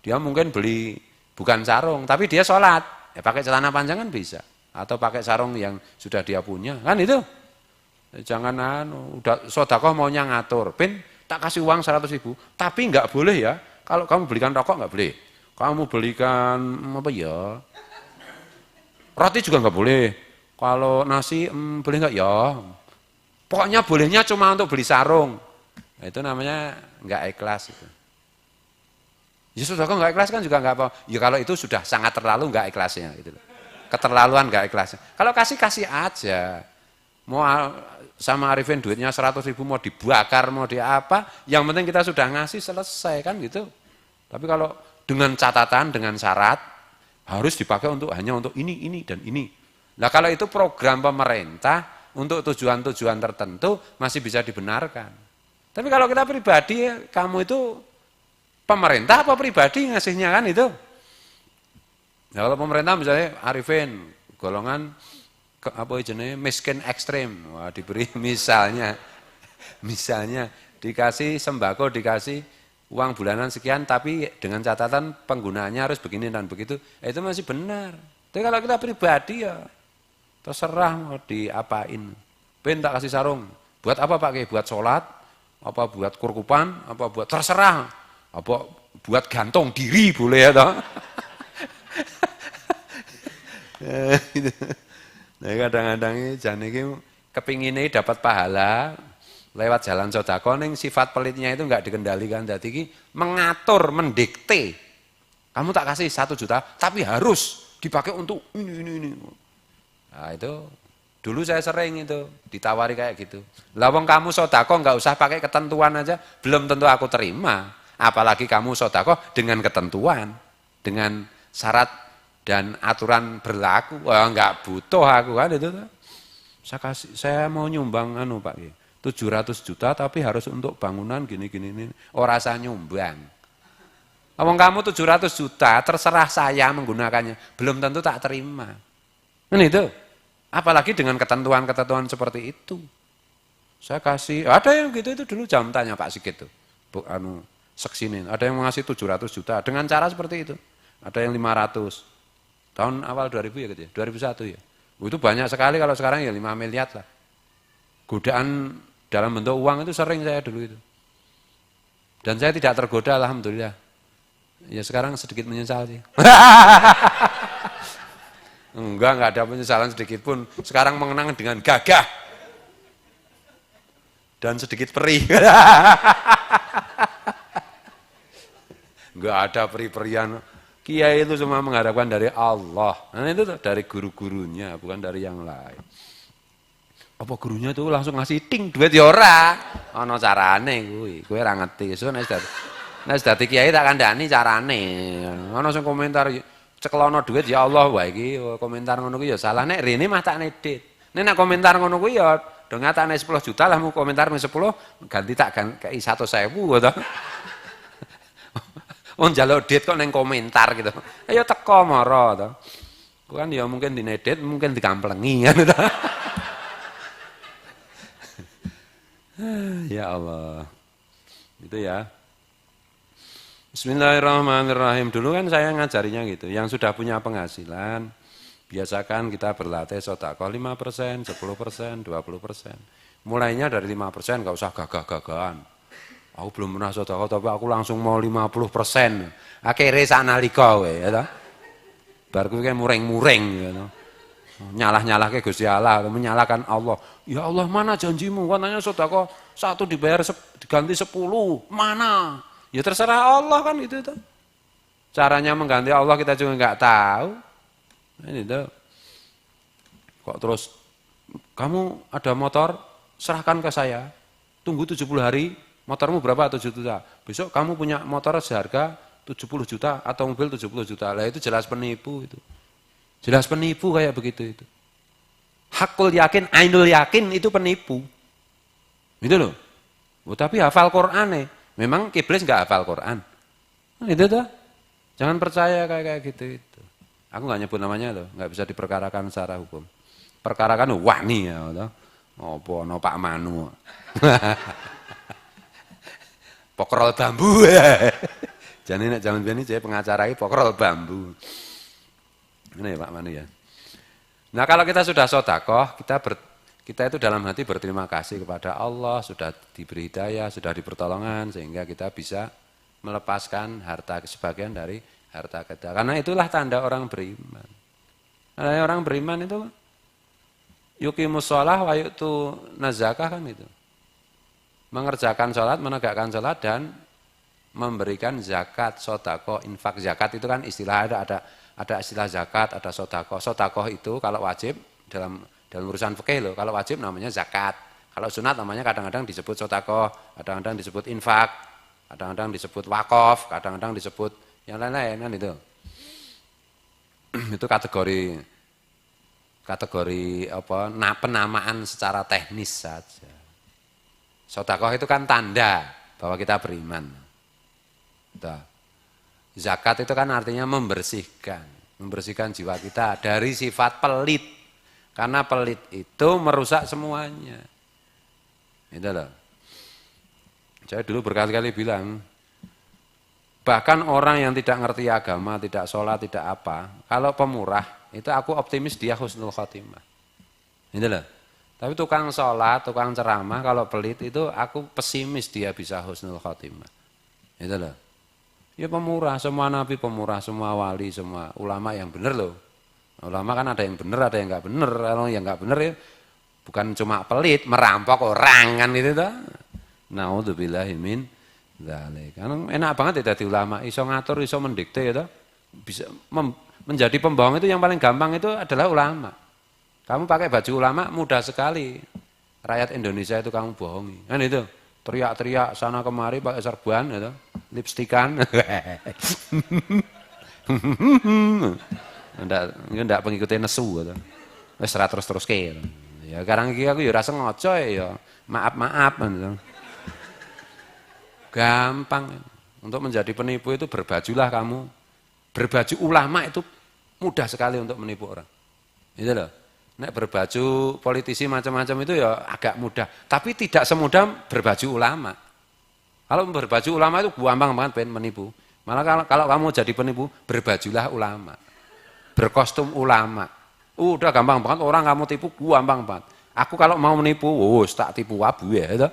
dia mungkin beli bukan sarung, tapi dia sholat, ya pakai celana panjang kan bisa, atau pakai sarung yang sudah dia punya, kan itu. Jangan udah sedekah maunya ngatur, pin tak kasih uang 100.000, tapi nggak boleh ya, kalau kamu belikan rokok nggak boleh, kamu belikan apa ya, roti juga nggak boleh, kalau nasi boleh nggak ya, pokoknya bolehnya cuma untuk beli sarung. Nah, itu namanya nggak ikhlas itu. Ya sudah kok nggak ikhlas kan juga nggak apa. Ya kalau itu sudah sangat terlalu nggak ikhlasnya gitu. Keterlaluan nggak ikhlasnya. Kalau kasih aja. Mau sama Arifin duitnya 100.000 mau dibakar mau di apa, yang penting kita sudah ngasih selesai kan gitu. Tapi kalau dengan catatan dengan syarat harus dipakai untuk hanya untuk ini dan ini. Nah kalau itu program pemerintah untuk tujuan-tujuan tertentu masih bisa dibenarkan. Tapi kalau kita pribadi, kamu itu pemerintah apa pribadi ngasihnya kan itu? Nah, kalau pemerintah misalnya Arifin, golongan apa jenis miskin ekstrim, wah diberi misalnya dikasih sembako, dikasih uang bulanan sekian, tapi dengan catatan penggunaannya harus begini dan begitu, itu masih benar. Tapi kalau kita pribadi ya terserah mau diapain. Ben tak kasih sarung, buat apa pakai? Buat sholat? Apa buat kurkupan, apa buat terserah, apa buat gantung diri boleh ya toh. Nah kadang-kadang ini jangan ini kepinginnya dapat pahala lewat jalan sedekah ning sifat pelitnya itu enggak dikendalikan, jadi ini mengatur, mendikte. Kamu tak kasih 1 juta, tapi harus dipakai untuk ini. Nah itu. Dulu saya sering itu ditawari kayak gitu. Lah wong kamu sedekah enggak usah pakai ketentuan aja, belum tentu aku terima. Apalagi kamu sedekah dengan ketentuan, dengan syarat dan aturan berlaku. Wah enggak butuh aku kan itu. Saya mau nyumbang Pak 700 juta tapi harus untuk bangunan gini. Ora usah nyumbang. Wong kamu 700 juta terserah saya menggunakannya, belum tentu tak terima. Kan itu. Apalagi dengan ketentuan-ketentuan seperti itu. Saya kasih, ada yang gitu itu dulu jam tanya Pak Sigit tuh. Seksinin, ada yang mengasih 700 juta dengan cara seperti itu. Ada yang 500. Tahun awal 2000 ya gitu ya, 2001 ya. Itu banyak sekali, kalau sekarang ya 5 miliar lah. Godaan dalam bentuk uang itu sering saya dulu itu. Dan saya tidak tergoda alhamdulillah. Ya sekarang sedikit menyesal sih. Enggak ada penyesalan sedikit pun. Sekarang mengenang dengan gagah. Dan sedikit perih. Enggak ada perih-perihan. Kiai itu cuma mengharapkan dari Allah. Nah itu dari guru-gurunya, bukan dari yang lain. Apa gurunya tuh langsung ngasih ting duit ya ora. Ana carane kuwi. Kowe ora ngerti. Nek dadi kiai tak kandhani carane. Ana sing komentar ceklono duit ya Allah wae iki komentar ngono kuwi ya salah, nek rene mah tak nedit. Nek komentar ngono kuwi ya do ngatakne 10 juta lah mu komentar 10 ganti tak kei 100.000 to. Wong njaluk dit kok ning komentar gitu. Ayo teko mara to. Ku kan ya mungkin dinedit, mungkin dikamplengi kan to. Ya Allah. Itu ya. Bismillahirrahmanirrahim. Dulu kan saya ngajarinya gitu. Yang sudah punya penghasilan, biasakan kita berlatih sedekah 5%, 10%, 20%. Mulainya dari 5%, nggak usah gagah-gagahan. Aku belum pernah sedekah, tapi aku langsung mau 50%. Akhirnya sanalika we, ya toh. Bar kuwi kan muring-muring gitu. Nyalah-nyalah ke Gusti Allah, menyalahkan Allah. Ya Allah, mana janjimu? Katanya sedekah 1 dibayar diganti 10. Mana? Ya terserah Allah kan itu tuh. Caranya mengganti Allah kita juga nggak tahu. Ini tuh. Kok terus kamu ada motor, serahkan ke saya. Tunggu 70 hari, motormu berapa? 7 juta. Besok kamu punya motor seharga 70 juta atau mobil 70 juta. Lah itu jelas penipu itu. Jelas penipu kayak begitu itu. Hakul yakin, ainul yakin itu penipu. Gitu loh. Oh, tapi hafal Quran nih. Memang Iblis nggak hafal Quran. Nah, itu tuh. Jangan percaya kayak gitu itu. Aku nggak nyebut namanya tuh, nggak bisa diperkarakan secara hukum. Perkarakan wani ya, tuh. Apa no Pak Manu. pokrol bambu. Jadi nek zaman biyen iki pengacara iki pokrol bambu. Ini ya Pak Manu ya. Nah kalau kita sudah sodakoh, kita itu dalam hati berterima kasih kepada Allah, sudah diberi hidayah, sudah dipertolongan, sehingga kita bisa melepaskan harta sebagian dari harta kita. Karena itulah tanda orang beriman. Karena orang beriman itu yuqimus shalah wa yu'tu nazakah kan itu. Mengerjakan sholat, menegakkan sholat dan memberikan zakat, sodakoh, infak. Zakat itu kan istilah ada istilah zakat, ada sodakoh. Sodakoh itu kalau wajib dalam urusan fikih loh, kalau wajib namanya zakat. Kalau sunat namanya kadang-kadang disebut sodakoh, kadang-kadang disebut infak, kadang-kadang disebut wakaf, kadang-kadang disebut yang lain-lain kan itu. Itu kategori apa? Penamaan secara teknis saja. Sodakoh itu kan tanda bahwa kita beriman. Zakat itu kan artinya membersihkan jiwa kita dari sifat pelit. Karena pelit itu merusak semuanya. Itu loh. Saya dulu berkali-kali bilang, bahkan orang yang tidak ngerti agama, tidak sholat, tidak apa, kalau pemurah, itu aku optimis dia husnul khotimah. Itu loh. Tapi tukang sholat, tukang ceramah, kalau pelit itu aku pesimis dia bisa husnul khotimah. Itu loh. Ya pemurah, semua nabi pemurah, semua wali, semua ulama yang benar loh. Ulama kan ada yang benar, ada yang enggak benar. Kalau yang enggak benar ya bukan cuma pelit, merampok orang kan itu tuh. Naudzubillahi min dzalik. Kan enak banget ya jadi ulama, iso ngatur, iso mendikte ya toh. Bisa menjadi pembohong itu yang paling gampang itu adalah ulama. Kamu pakai baju ulama mudah sekali. Rakyat Indonesia itu kamu bohongi. Kan itu. Teriak-teriak sana kemari pakai serban gitu, lipstikan. Ndak pengikutnya nesu gitu. Wis ra terus ke. Ya sekarang iki aku ya rasa ngoco ya. Maaf gitu. Gampang. Untuk menjadi penipu itu berbajulah kamu. Berbaju ulama itu mudah sekali untuk menipu orang. Itu loh. Nek berbaju politisi macam-macam itu ya agak mudah, tapi tidak semudah berbaju ulama. Kalau berbaju ulama itu gampang banget pengen menipu. Malah kalau kamu jadi penipu, berbajulah ulama. Berkostum ulama. Udah gampang banget orang kamu tipu gampang banget. Aku kalau mau menipu, tak tipu wabu ya itu.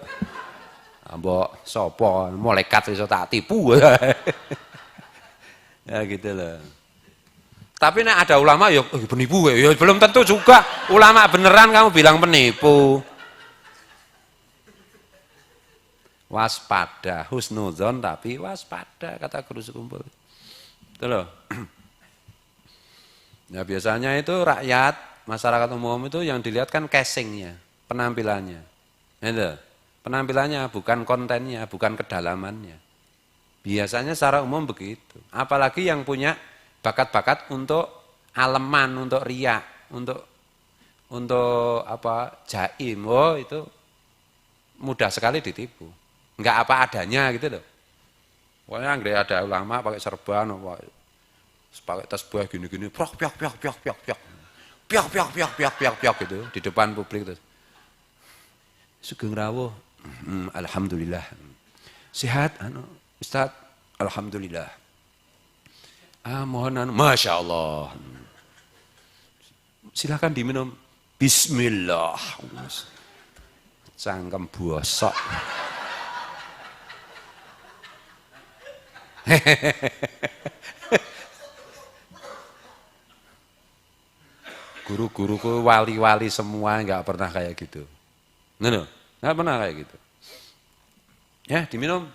Mbok sapa malaikat iso tak tipu. Ya gitu loh. Tapi nek ada ulama ya penipu ya belum tentu juga ulama beneran kamu bilang penipu. Waspada, husnudzon tapi waspada kata guru sekumpul. Itu loh. Ya biasanya itu rakyat, masyarakat umum itu yang dilihat kan casingnya, penampilannya. Itu. Penampilannya bukan kontennya, bukan kedalamannya. Biasanya secara umum begitu. Apalagi yang punya bakat-bakat untuk aleman, untuk riak, untuk apa jaim, itu mudah sekali ditipu. Enggak apa adanya gitu loh. Pokoknya enggak ada ulama pakai serban, pakai tasbih gini-gini, piak gitu di depan publik terus. Sugeng rawuh, alhamdulillah. Sehat, Ustaz, alhamdulillah. Mohon Masya Allah. Silakan diminum. Bismillah. Cangkem bosok. Guru-guruku wali-wali semua nggak pernah kayak gitu. Nggak pernah kayak gitu. Ya diminum.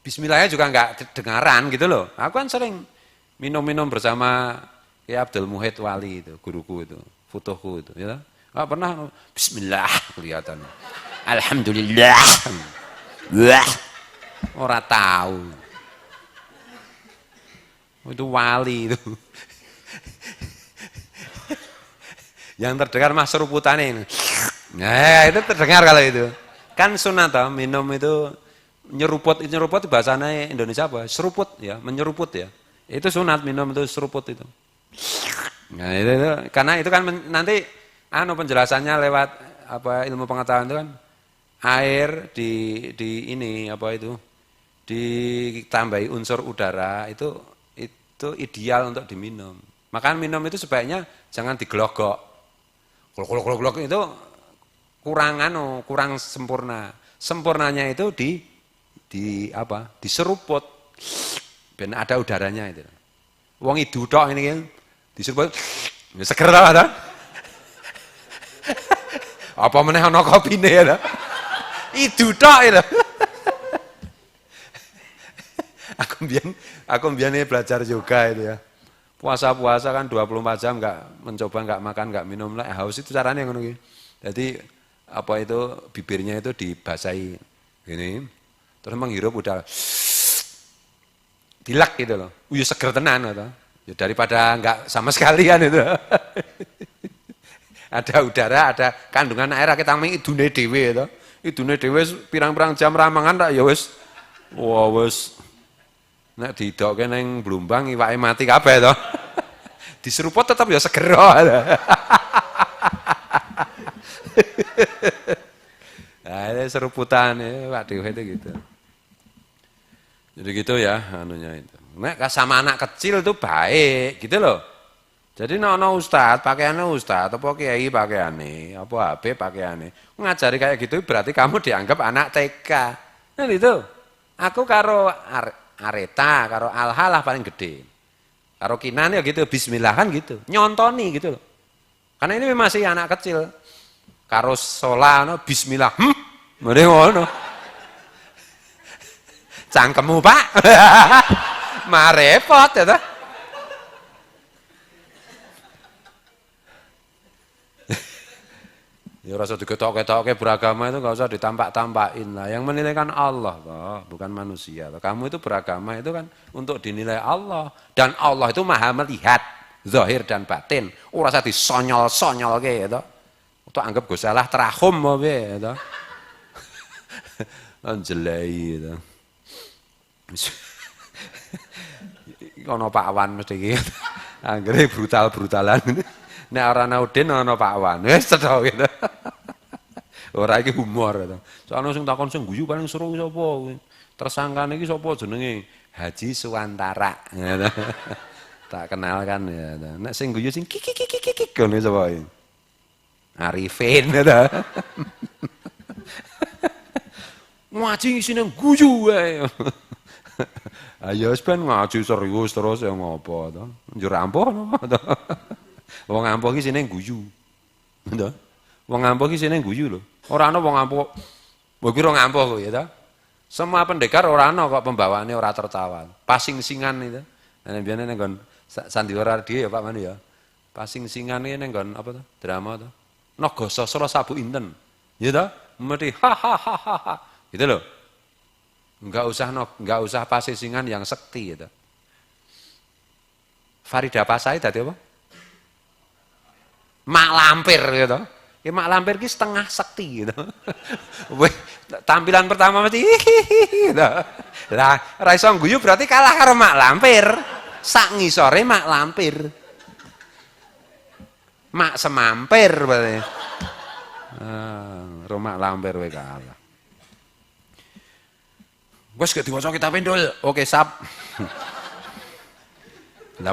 Bismillahnya juga nggak dengaran gitu loh. Aku kan sering minum-minum bersama kayak Abdul Muhid Wali itu, guruku itu, futuhku itu. Ya. Nggak pernah Bismillah kelihatan. Alhamdulillah. Wah, orang tahu. Itu wali itu. Yang terdengar mas seruputannya ini. Nah itu terdengar kalau itu. Kan sunat minum itu nyeruput bahasanya Indonesia apa? Seruput ya, menyeruput ya. Itu sunat minum itu seruput itu. Nah itu karena itu kan nanti penjelasannya lewat apa ilmu pengetahuan itu kan air di ini apa itu ditambahi unsur udara itu ideal untuk diminum. Maka minum itu sebaiknya jangan digelogok. Glok itu kurang sempurna. Sempurnanya itu diseruput. Ben ada udaranya itu. Wong idu tok ini kan diseruput seger ta. Apa meneh ana kopine ya. Idu tok itu. Aku mbiyen belajar yoga itu ya. Puasa kan 24 jam mencoba enggak makan, enggak minum lah. Haus itu caranya ngono iki. Jadi bibirnya itu dibasahi gini. Terus menghirup udara. Dilak gitu loh. Seger tenan gitu. Ya daripada enggak sama sekali kan itu. Ada udara, ada kandungan air kita mung idune dhewe to. Idune dhewe pirang-pirang jam ramangan tak ya wis. Wah wis nek didokke ning Blumbang iwake mati kabeh to. Diseruput tetap ya seger. Nah, ini seruputan ya, Pak Dewa itu gitu. Jadi gitu ya anunya itu. Nek sama anak kecil itu baik gitu loh. Jadi no ustad, pakaiannya ustad, apa kiai pakaiannya, apa habib pakaiannya. Ngajari kayak gitu berarti kamu dianggap anak TK. Nah itu. Aku karo Areta, karo Alhalah paling gede. Karo Kinan ya gitu, bismillah kan gitu. Nyontoni gitu loh. Karena ini masih anak kecil. Karo Solano bismillah. Mending ngono. Cangkemmu, Pak. Mah repot ya toh. Ya rasa diketok-ketokke beragama itu enggak usah ditampak-tampakin lah. Yang menilai kan Allah toh, bukan manusia. Kamu itu beragama itu kan untuk dinilai Allah dan Allah itu Maha melihat zahir dan batin. Ora usah disonyol-sonyolke ya toh. Untuk anggap gue salah terahum apa ya toh. Anjelai itu. Ono Pak Wan mesti iki. Anggere brutal-brutalan. Nek ora ana Udin ana Pak Wan. Wis cetha gitu. Ora iki humor to. Soale sing takon sing guyu paling seru sapa? Tersangkane iki sapa jenenge? Haji Suwantara. Tak kenalkan ya. Nek sing guyu sing kik ngono sapa iki? Arifin to. Ngaji isine guyu wae. Ayo wis ben ngaji serius terus ya ngopo to? Njur ampuh to. Wong ampuh iki sine guyu. Lho. Wong ampuh iki sine guyu lho. Ora ana wong ampuh. Mbok kira ngampuh kok ya ta. Semua pendekar ora ana kok pembawaane ora tertawa. Pasing-singan itu. Nah biyen ning nggon sandiwara dhewe ya Pak Manu ya. Pasing-singan iki ning nggon apa to? Drama to. Nagasasra Sabu Inten. Ya ta? Mesti ha ha ha ha. Gitu loh. Enggak usah pasing-singan yang sekti gitu. Farida Pasai tadi apa? Mak lampir gitu. Ya mak lampir ki setengah sekti gitu. Tampilan pertama mesti gitu. Lah ra iso guyu berarti kalah karo mak lampir. Sak ngisore mak lampir. Mak semampir berarti. Mak lampir we kalah. Wes gak diwaca kitab Ndul. Oke, sap. 86.